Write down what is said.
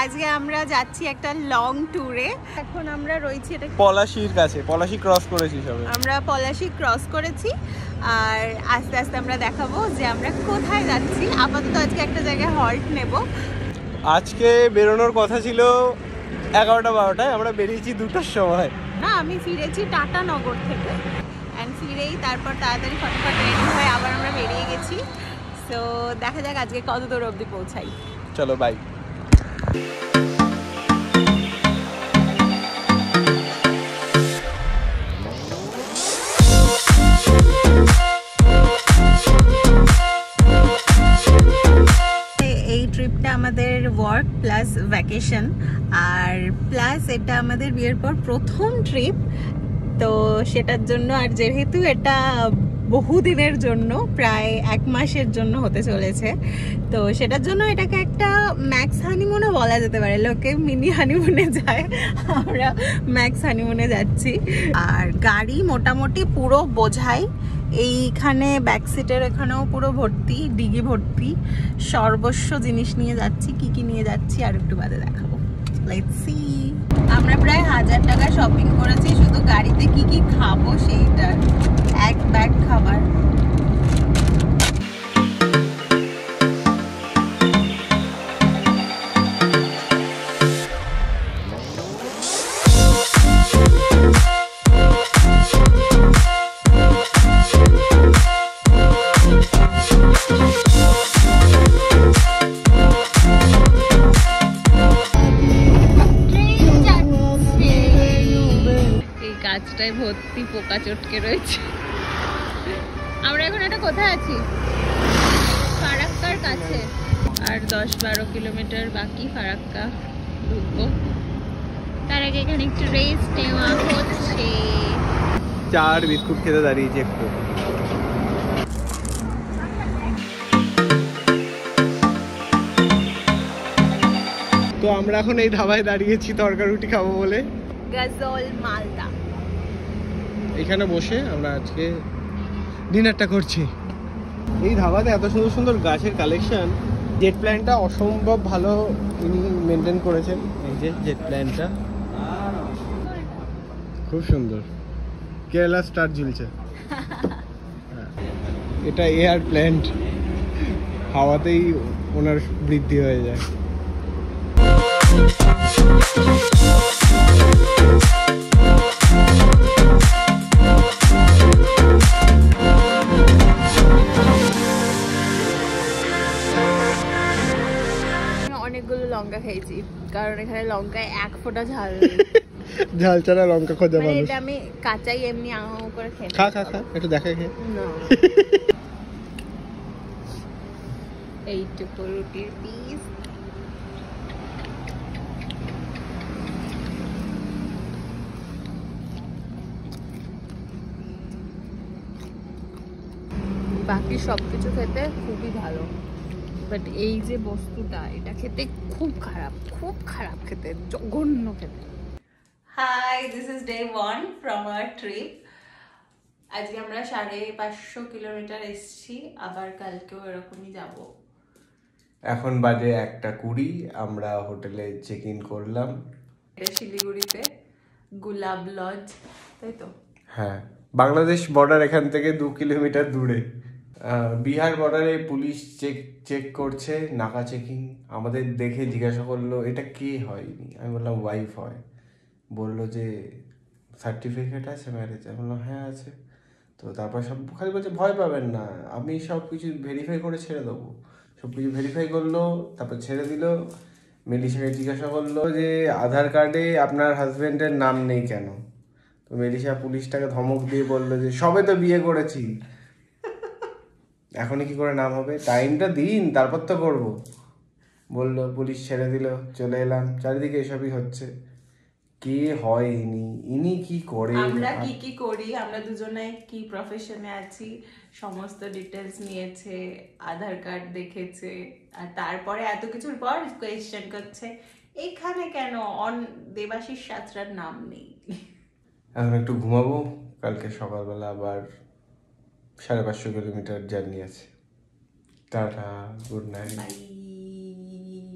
আজকে আমরা যাচ্ছি একটা লং ট্যুরে। এখন আমরা রয়েছি এটা পলাশির কাছে, পলাশি ক্রস করেছি সবে। আমরা পলাশি ক্রস করেছি আর আস্তে আস্তে আমরা দেখাবো যে আমরা কোথায় যাচ্ছি। আপাতত আজকে একটা জায়গায় হল্ট নেব। আজকে বেরোনোর কথা ছিল 11টা-12টায়, আমরা বেরিয়েছি 2টার সময়। না, আমি ফিরেছি টাটানগর থেকে অ্যান্ড ফিরেই তারপর তাড়াতাড়ি ফটাফট রেডি হয়ে আবার আমরা বেরিয়ে গেছি। সো দেখা যাক আজকে কত দূর অবধি পৌঁছাই। চলো বাই। এই ট্রিপটা আমাদের ওয়ার্ক প্লাস ভ্যাকেশন আর প্লাস এটা আমাদের বিয়ের পর প্রথম ট্রিপ। তো সেটার জন্য আর যেহেতু এটা বহুদিনের জন্য, প্রায় 1 মাসের জন্য হতে চলেছে, তো সেটার জন্য এটাকে একটা ম্যাক্স হানিমুনও বলা যেতে পারে। লোকে মিনি হানিমুনে যায়, আমরা ম্যাক্স হানিমুনে যাচ্ছি। আর গাড়ি মোটামুটি পুরো বোঝাই। এইখানে ব্যাক সিটের এখানেও পুরো ভর্তি, ডিগি ভর্তি, সর্বস্ব জিনিস নিয়ে যাচ্ছি। কি কি নিয়ে যাচ্ছি আর একটু বাদে দেখাবো। Let's see. আমরা প্রায় 1000 টাকা শপিং করেছি শুধু গাড়িতে কি কি খাবো সেইটা, এক ব্যাগ খাবার। গাছটায় ভর্তি পোকা চটকে রয়েছে। আমরা এখন এটা কোথায় আছি? ফারাক্কার কাছে। আর 10-12 কিলোমিটার বাকি ফারাক্কা ঢুকবো। তার আগে এখানে একটু রেস্ট নেওয়া হচ্ছে। চার বিস্কুট খেতে দাঁড়িয়েছি একটু। তো আমরা এখন এই ধাবায় দাঁড়িয়েছি তরকারি রুটি খাবো বলে। গাজল মালদা। এখানে বসে আমরা আজকে ডিনারটা করছি। এই ধাবাতে এত সুন্দর সুন্দর গাছের কালেকশন। জেট প্ল্যানটা অসম্ভব ভালো ইনি মেনটেন করেছেন। এই যে জেট প্ল্যানটা খুব সুন্দর, কেরালা স্টার ঝুলছে। এটা এয়ার প্ল্যান্ট, হাওয়াতেই ওনার বৃদ্ধি হয়ে যায়। অনেকগুলো লঙ্কা খেয়েছি কারণ এখানে লঙ্কায় 1 ফোঁটা ঝাল নেই। ঝাল ছাড়া লঙ্কা খোঁজা মানে মানুষ। এটা আমি কাঁচাই এমনি আঙাও করে খেয়ে খা খা খা, একটু দেখা খেয়ে। এইটুকু রুটির পিস। বাকি সবকিছু খেতে খুবই ভালো, বাট এই যে বস্তুটা এটা খেতে খুব খারাপ, খুব খারাপ খেতে, জঘন্য খেতে। Hi, this is day 1 from our trip. আজকে আমরা 550 কিলোমিটার এসেছি, আবার কালকেও এরকমই যাব। এখন বাজে 1:20, আমরা হোটেলে চেক ইন করলাম। এটা শিলিগুড়িতে গুলাব লজ, তাই তো? হ্যাঁ, বাংলাদেশ বর্ডার এখান থেকে 2 কিলোমিটার দূরে। বিহার বর্ডারে পুলিশ চেক করছে, নাকা চেকিং। আমাদের দেখে জিজ্ঞাসা করলো এটা কে হয়নি। আমি বললাম ওয়াইফ হয়। বললো যে সার্টিফিকেট আছে ম্যারেজ। আমি বললাম হ্যাঁ আছে। তো তারপর সব খালি বলছে ভয় পাবেন না, আমি সব কিছু ভেরিফাই করে ছেড়ে দেবো। সব কিছু ভেরিফাই করলো, তারপর ছেড়ে দিল। মেলিশাকে জিজ্ঞাসা করলো যে আধার কার্ডে আপনার হাজবেন্ডের নাম নেই কেন? তো মেলিশা পুলিশটাকে ধমক দিয়ে বললো যে সবে তো বিয়ে করেছি, এখনই কি করে নাম হবে, টাইমটা দিন তারপর তো করবো। বললো, পুলিশ ছেড়ে দিল, চলে এলাম। চারিদিকে এসবই হচ্ছে। কে হয় ইনি কি করে, আমরা কি করি, আমরা দুজনে কি প্রফেশনে আছি, সমস্ত ডিটেলস নিয়েছে, আধার কার্ড দেখেছে, আর তারপরে এত কিছুর পর কোয়েশ্চেন করছে এখানে কেন দেবাশিস সাঁতরার নাম নেই। এখন একটু ঘুমাবো, কালকে সকালবেলা আবার 550 কিলোমিটার জার্নি আছে। Tata, good night.